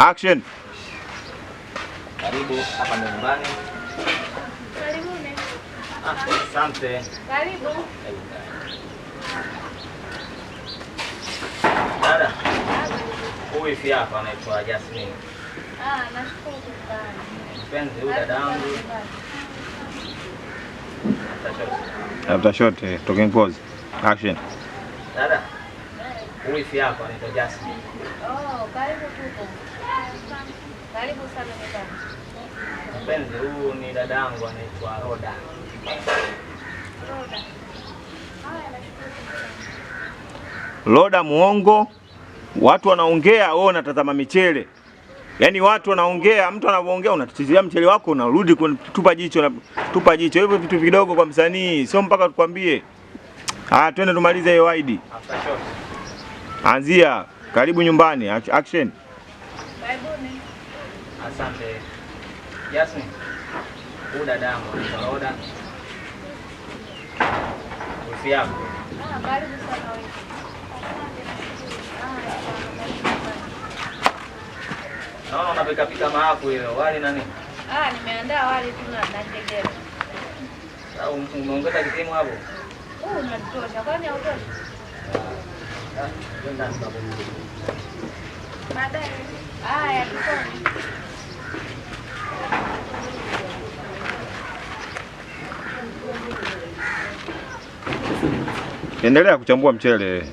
Action. Karibu hapa nyumbani. Karibuni. Asante. Karibu. Dada. Huyu pia hapa anaitwa Jasmine. Nashukuru sana. Mpenzi huyu dadangu. After shot, talking pause. Action. Dada. Huyu pia hapa anaitwa Jasmine. Karibu tuko. Karibu sana nyumbani. Mpenzi huyu ni dadangu anaitwa Roda. Roda muongo. Watu wanaongea, wewe unatazama michele. Yaani watu wanaongea, mtu anapoongea unatizia mchele wako unarudi kutupa jicho na tupa jicho. Hivyo vitu vidogo kwa msanii, sio mpaka tukwambie. Twende tumalize hiyo wide. Anzia, karibu nyumbani. Action. Karibuni. Asante. Jasmine. Huyu dadangu anaitwa Roda. Usi yako. Karibu sana wewe. Naona unapika maapu ile, wali na nini? Nimeandaa wali tu na njegere. Au umeongeza kitimu hapo? Unatosha, kwani hautoshi? Nenda sababu. Baadaye. Tusome. Endelea kuchambua mchele.